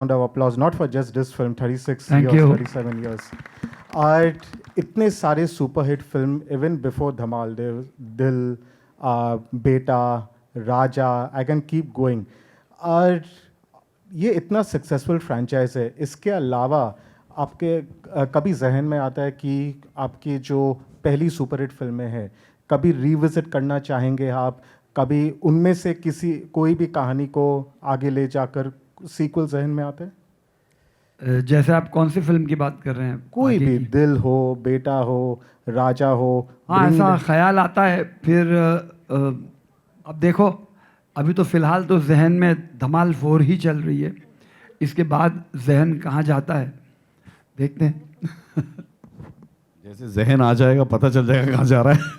round of applause, not for just this film, 36 Thank years, you. 37 years. और इतने सारे super hit film, even before Dhamaal, Dil, Beta, Raja, I can keep going. और ये इतना successful franchise है. इसके अलावा आपके कभी जहन में आता है कि आपकी जो पहली सुपर हिट फिल्में हैं, कभी रिविजिट करना चाहेंगे आप? कभी उनमें से कोई भी कहानी को आगे ले जाकर सीक्वल जहन में आता है? जैसे आप कौन सी फिल्म की बात कर रहे हैं? कोई आगे भी, की? दिल हो, बेटा हो, राजा हो. हाँ, ऐसा ख्याल आता है. फिर अब देखो, अभी तो फिलहाल तो जहन में धमाल 4 ही चल रही है. इसके बाद जहन कहाँ जाता है देखते हैं. जैसे जहन आ जाएगा पता चल जाएगा कहाँ जा रहा है.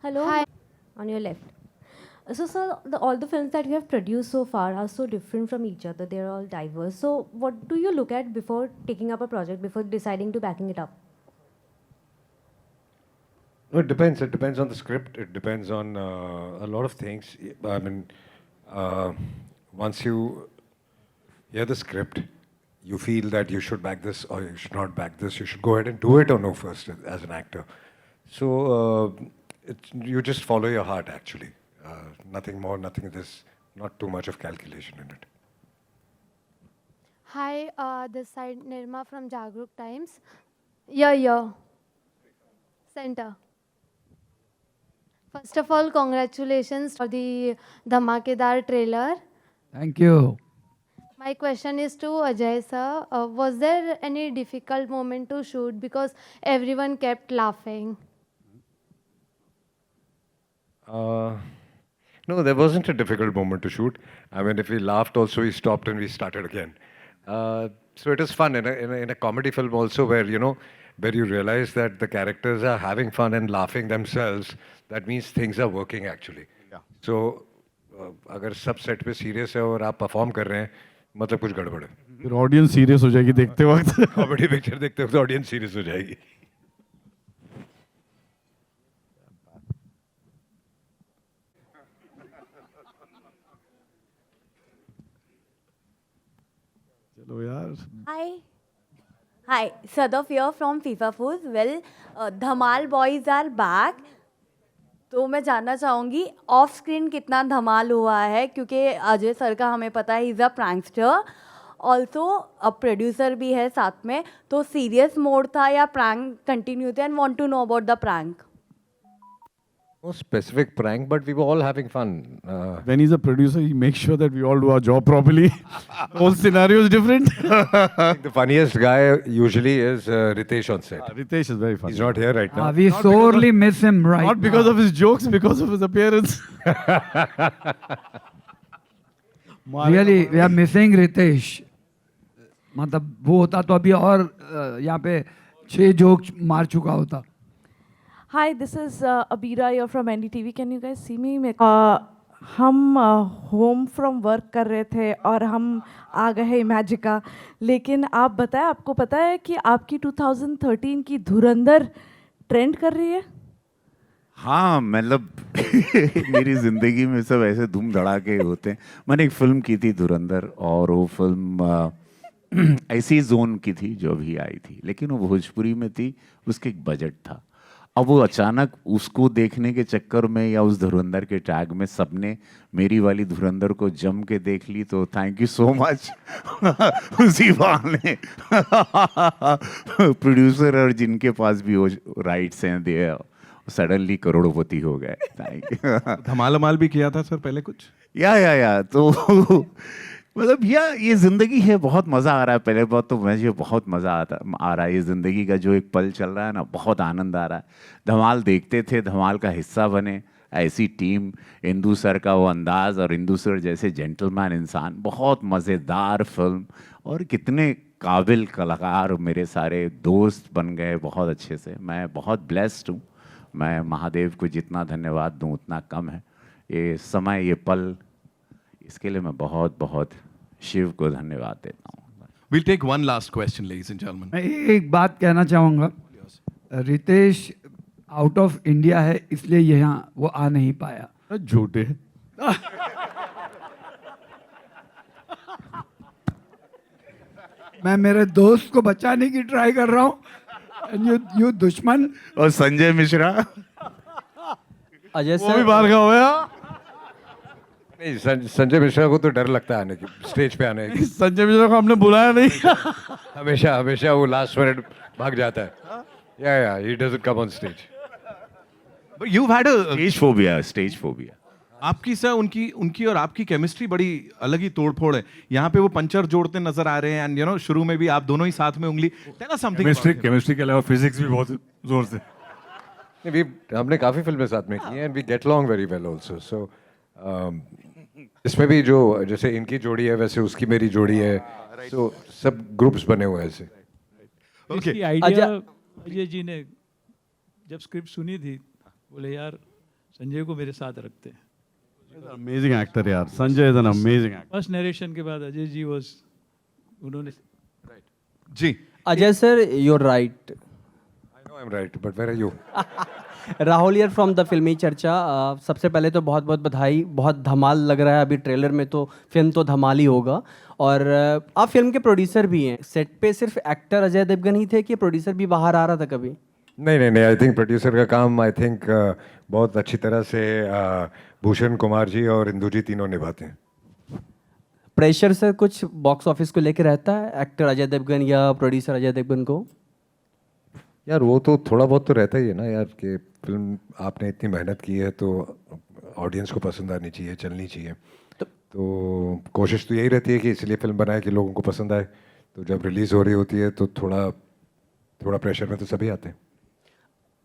Hello. Hi. On your left. So, sir, all the films that you have produced so far are so different from each other. They're all diverse. So, what do you look at before taking up a project, before deciding to backing it up? No, it depends. It depends on the script. It depends on a lot of things. I mean, once you hear the script, you feel that you should back this or you should not back this. You should go ahead and do it or no first as an actor. So you just follow your heart actually. Nothing more, nothing this, not too much of calculation in it. Hi, this side Nirma from Jagruk Times. Yeah. Center. First of all, congratulations for the Dhamakedar trailer. Thank you. My question is to Ajay sir. Was there any difficult moment to shoot because everyone kept laughing? No, there wasn't a difficult moment to shoot. I mean, if we laughed also, we stopped and we started again. So it is fun in a comedy film also where, where you realize that the characters are having fun and laughing themselves. That means things are working actually. Yeah. So अगर सब set पे serious है और आप perform कर रहे हैं, मतलब कुछ गड़बड़ है. फिर ऑडियंस सीरियस हो जाएगी देखते वक्त. कॉमेडी पिक्चर देखते वक्त ऑडियंस सीरियस हो जाएगी. चलो यार. Hi, Sadaf here from FIFA Foods. Well, Dhamal boys are back. तो मैं जानना चाहूँगी ऑफ स्क्रीन कितना धमाल हुआ है, क्योंकि अजय सर का हमें पता है, इज़ अ प्रैंकस्टर. ऑल्सो अब प्रोड्यूसर भी है साथ में. तो सीरियस मोड था या प्रैंक कंटिन्यू थे? And want to know about the prank. No specific prank, but we were all having fun. When he's a producer, he makes sure that we all do our job properly. Whole scenario is different. The funniest guy usually is Ritesh on set. Ritesh is very funny. He's not here right now. We sorely miss him right Not because now. of his jokes, because of his appearance. Really, we are missing Ritesh. मतलब वो होता तो अभी और यहाँ पे 6 joke मार चुका होता. Hi, this is Abira here from NDTV. Can you guys see me? हम होम फ्रॉम वर्क कर रहे थे और हम आ गए हैं इमेजिका. लेकिन आप बताएं, आपको पता है कि आपकी 2013 की धुरंधर ट्रेंड कर रही है? हाँ, मतलब मेरी ज़िंदगी में सब ऐसे धूम धड़ाके होते हैं. मैंने एक फ़िल्म की थी धुरंधर, और वो फिल्म ऐसी जोन की थी जो अभी आई थी, लेकिन वो भोजपुरी में थी. उसके एक बजट था. अब वो अचानक उसको देखने के चक्कर में या उस धुरंधर के टैग में सबने मेरी वाली धुरंधर को जम के देख ली. तो थैंक यू सो मच उसी बहाने प्रोड्यूसर और जिनके पास भी वो राइट्स हैं, दे सडनली करोड़पति हो गए. Thank you. धमाल भी किया था सर पहले कुछ. या तो मतलब ये ज़िंदगी है. बहुत मज़ा आ रहा है. पहले बात तो मुझे बहुत मज़ा आ रहा है. ये ज़िंदगी का जो एक पल चल रहा है ना, बहुत आनंद आ रहा है. धमाल देखते थे, धमाल का हिस्सा बने. ऐसी टीम, इंदु सर का वो अंदाज़ और इंदु सर जैसे जेंटलमैन इंसान. बहुत मज़ेदार फिल्म और कितने काबिल कलाकार मेरे सारे दोस्त बन गए बहुत अच्छे से. मैं बहुत ब्लेस्ड हूँ. मैं महादेव को जितना धन्यवाद दूँ उतना कम है. ये समय, ये पल, इसके लिए मैं बहुत बहुत शिव को धन्यवाद देता हूँ. We'll take one last question, ladies and gentlemen. मैं एक बात कहना चाहूँगा. रितेश आउट ऑफ इंडिया है, इसलिए यहाँ वो आ नहीं पाया. झूठे. मैं मेरे दोस्त को बचाने की ट्राई कर रहा हूँ एंड यू दुश्मन। और संजय मिश्रा अजय वो भी सर बाहर का होया। नहीं, संजय मिश्रा को तो डर लगता है आने की, स्टेज पे आने की। संजय मिश्रा को हमने बुलाया नहीं। हमेशा हमेशा वो लास्ट मिनट भाग जाता है। या he doesn't come on stage. But you've had a stage phobia. आपकी सर उनकी और आपकी केमिस्ट्री बड़ी अलग ही तोड़फोड़ है। यहाँ पे वो पंचर जोड़ते नजर आ रहे हैं एंड यू नो शुरू में भी आप दोनों ही साथ में उंगली। Tell us something. केमिस्ट्री के अलावा फिजिक्स भी बहुत जोर से। हमने काफ़ी फिल्में साथ में की हैं and we get along very well also. So इसमें भी जो जैसे इनकी जोड़ी है वैसे उसकी मेरी जोड़ी है। सो सब ग्रुप्स बने हुए हैं ऐसे। ओके आइडिया अजय जी ने जब स्क्रिप्ट सुनी थी बोले यार संजय को मेरे साथ रखते हैं। अमेजिंग एक्टर यार, Sanjay is an amazing actor. First narration के बाद अजय जी उन्होंने जी Ajay sir you're right. I know I'm right, but where are you? Rahul यार फ्रॉम द फिल्मी चर्चा। सबसे पहले तो बहुत बहुत बधाई, बहुत धमाल लग रहा है। अभी ट्रेलर में तो फिल्म तो धमाल ही होगा। और आप फिल्म के प्रोड्यूसर भी हैं। सेट पे सिर्फ एक्टर अजय देवगन ही थे कि प्रोड्यूसर भी बाहर आ रहा था कभी? नहीं, आई थिंक प्रोड्यूसर का काम आई थिंक बहुत अच्छी तरह से भूषण कुमार जी और इंदु जी तीनों निभाते हैं। प्रेशर सर कुछ बॉक्स ऑफिस को लेकर रहता है एक्टर अजय देवगन या प्रोड्यूसर अजय देवगन को? यार वो तो थोड़ा बहुत तो रहता ही है ना यार, कि फिल्म आपने इतनी मेहनत की है तो ऑडियंस को पसंद आनी चाहिए, चलनी चाहिए। तो कोशिश तो यही रहती है कि इसलिए फिल्म बनाए कि लोगों को पसंद आए। तो जब रिलीज़ हो रही होती है तो थोड़ा प्रेशर में तो सभी आते हैं।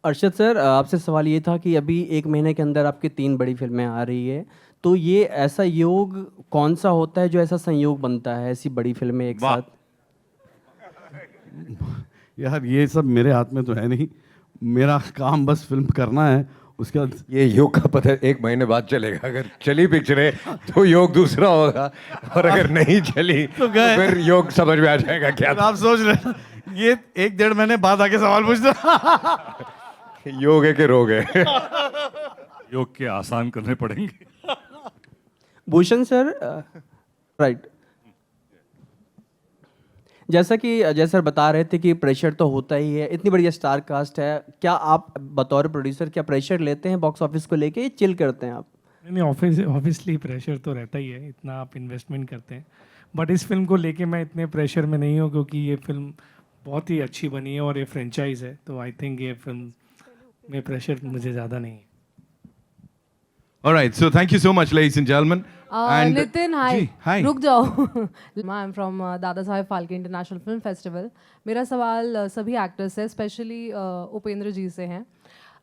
अरशद सर आपसे सवाल ये था कि अभी 1 महीने के अंदर आपकी 3 बड़ी फिल्में आ रही है, तो ये ऐसा योग कौन सा होता है जो ऐसा संयोग बनता है ऐसी बड़ी फिल्में एक साथ? यार ये सब मेरे हाथ में तो है नहीं, मेरा काम बस फिल्म करना है। उसके बाद ये योग का पता 1 महीने बाद चलेगा। अगर चली पिक्चरें तो योग दूसरा होगा, और अगर नहीं चली तो फिर योग समझ में आ जाएगा क्या था। आप सोच रहे हैं ये 1-1.5 महीने बाद आके सवाल पूछना। योग है कि रोग है? योग के आसान करने पड़ेंगे। भूषण सर राइट, जैसा कि अजय सर बता रहे थे कि प्रेशर तो होता ही है, इतनी बड़ी स्टार कास्ट है, क्या आप बतौर प्रोड्यूसर क्या प्रेशर लेते हैं बॉक्स ऑफिस को लेके, चिल करते हैं आप? नहीं, ऑब्वियसली प्रेशर तो रहता ही है, इतना आप इन्वेस्टमेंट करते हैं। बट इस फिल्म को लेके मैं इतने प्रेशर में नहीं हूँ क्योंकि ये फिल्म बहुत ही अच्छी बनी है और ये फ्रेंचाइज है, तो आई थिंक ये फिल्म में प्रेशर मुझे ज़्यादा नहीं है। Alright, so thank you so much, ladies and gentlemen. And Nitin hi, ji, hi. रुक जाओ। I am from Dada Saheb Phalke international film festival. मेरा सवाल सभी एक्टर्स है, स्पेशली उपेंद्र जी से हैं।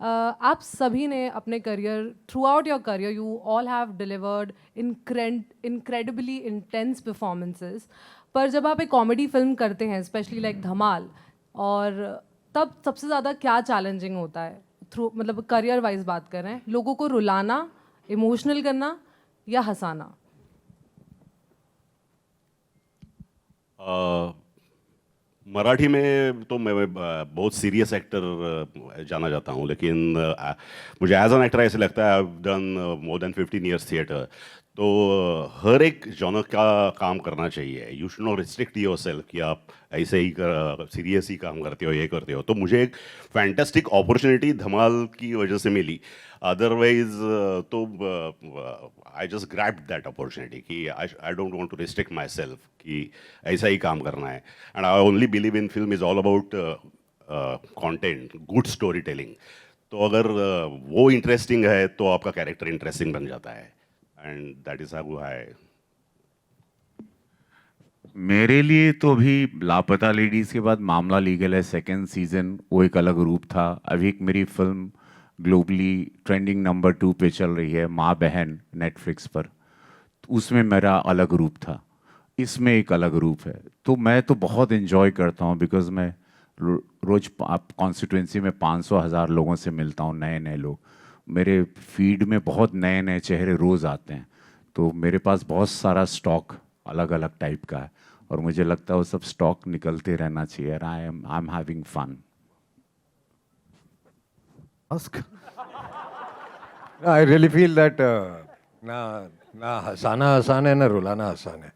आप सभी ने अपने career, through out your career, you all have delivered incredibly intense performances, पर जब आप एक कॉमेडी फिल्म करते हैं, स्पेशली लाइक धमाल, और तब सबसे ज़्यादा क्या चैलेंजिंग होता है? थ्रू मतलब करियर वाइज बात कर रहे हैं, लोगों को रुलाना, इमोशनल करना या हंसाना? मराठी में तो मैं बहुत सीरियस एक्टर जाना जाता हूँ, लेकिन मुझे एज एन एक्टर ऐसे लगता है I have done more than 15 years theatre, तो हर एक जॉनर का काम करना चाहिए। You should not restrict yourself कि आप ऐसे ही सीरियस ही काम करते हो, ये करते हो। तो मुझे एक फैंटास्टिक अपॉर्चुनिटी धमाल की वजह से मिली, अदरवाइज तो I just grabbed that opportunity कि I don't want to restrict my myself ऐसा ही काम करना है। And I only believe in film is all about content, good story telling. तो अगर वो इंटरेस्टिंग है तो आपका कैरेक्टर इंटरेस्टिंग बन जाता है, and that is how I. मेरे लिए तो अभी लापता लेडीज़ के बाद मामला लीगल है सेकेंड सीजन, वो एक अलग रूप था। अभी एक मेरी फिल्म ग्लोबली ट्रेंडिंग नंबर 2 पे चल रही है, माँ बहन, नेटफ्लिक्स पर, तो उसमें मेरा अलग रूप था, इसमें एक अलग रूप है। तो मैं तो बहुत इन्जॉय करता हूँ, बिकॉज मैं रोज़ कॉन्स्टिट्यूंसी में 500,000 लोगों से मिलता हूँ, नए नए लोग। मेरे फीड में बहुत नए नए चेहरे रोज़ आते हैं, तो मेरे पास बहुत सारा स्टॉक अलग अलग टाइप का है, और मुझे लगता है वो सब स्टॉक निकलते रहना चाहिए। I am having fun. I really feel that ना हंसाना आसान है ना रुलाना आसान है।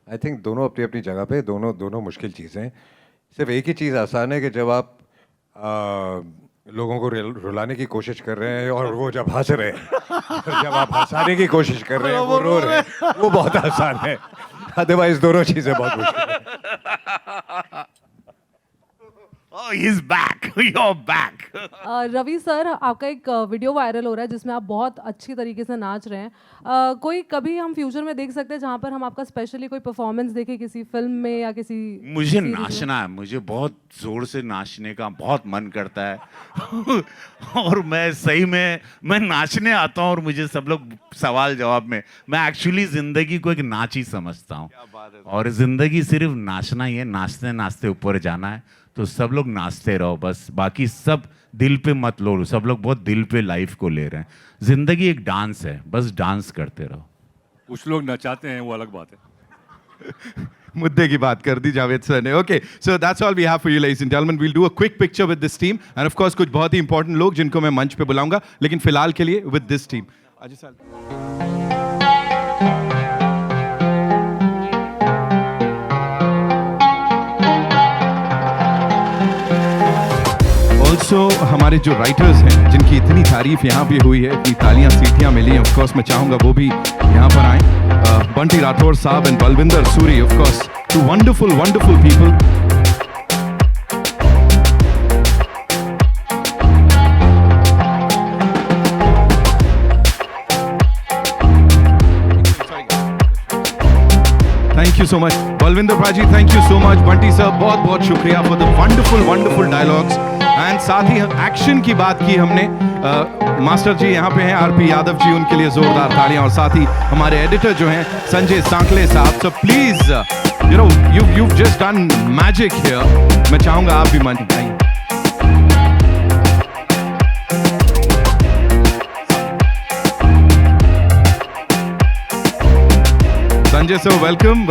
आई थिंक दोनों अपनी अपनी जगह पे दोनों मुश्किल चीज़ें हैं. सिर्फ एक ही चीज़ आसान है कि जब आप लोगों को रुलाने की कोशिश कर रहे हैं और वो जब हंस रहे हैं, और जब आप हंसाने की कोशिश कर रहे हैं वो रो रहे हैं, वो बहुत आसान है. अदरवाइज दोनों चीज़ें बहुत मुश्किल है. Oh, he's back. You're back. Ravi sir, आपका एक वीडियो वायरल हो रहा है जिसमें आप बहुत अच्छी तरीके से नाच रहे हैं. कोई कभी हम फ्यूचर में देख सकते हैं जहाँ पर हम आपका स्पेशली कोई परफॉर्मेंस देखें किसी फिल्म में या किसी मुझे series में? नाचना है, मुझे बहुत जोर से नाचने का बहुत मन करता है. और मैं सही में मैं नाचने आता हूँ और मुझे सब लोग सवाल जवाब में, मैं एक्चुअली जिंदगी को एक नाच ही समझता हूँ. और जिंदगी सिर्फ नाचना ही है, नाचते नाचते ऊपर जाना है. तो सब लोग नाचते रहो बस, बाकी सब दिल पे मत लो. सब लोग बहुत दिल पे लाइफ को ले रहे हैं. जिंदगी एक डांस है, बस डांस करते रहो. कुछ लोग नचाते हैं, वो अलग बात है. मुद्दे की बात कर दी जावेद सर ने. Okay, so that's all we have for you ladies and gentleman. We'll do a quick picture with this team and of course कुछ बहुत ही इंपॉर्टेंट लोग जिनको मैं मंच पे बुलाऊंगा, लेकिन फिलहाल के लिए with this team. Ajay sir. Also हमारे जो राइटर्स हैं जिनकी इतनी तारीफ यहाँ पे हुई है, इतनी तालियां सीटियां मिली, ऑफ कोर्स मैं चाहूँगा वो भी यहाँ पर आए. बंटी राठौर साहब and Balwinder Suri, of course two wonderful wonderful people. Thank you so much Balwinder भाजी, thank you so much. Bunty sir, बहुत बहुत शुक्रिया for the wonderful wonderful dialogues. And साथ ही एक्शन की बात की हमने. मास्टर जी यहाँ पे हैं, आरपी यादव जी, उनके लिए जोरदार तालियां. और साथ ही हमारे एडिटर जो हैं संजय सांकले साहब. So please you know you just done magic here. मैं चाहूंगा आप भी मंच उठाइए. Sanjay sir, welcome.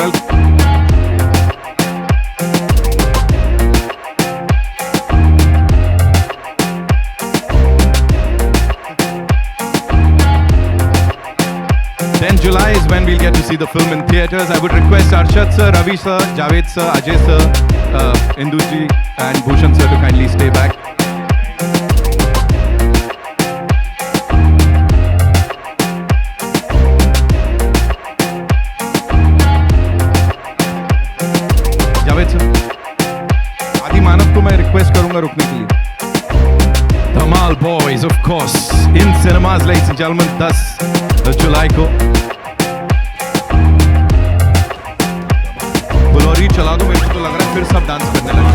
July is when we'll get to see the film in theaters. I would request Arshad sir, Ravi sir, Javed sir, Ajay sir, Indu ji and Bhushan sir to kindly stay back. Javed sir, आदि मानव को मैं request करूंगा रुकने के लिए. Dhamaal boys of course in cinemas ladies and gentleman 10 जुलाई को. फुलौरी चला दो, मेरे को तो लग रहा है फिर सब डांस करने लगे.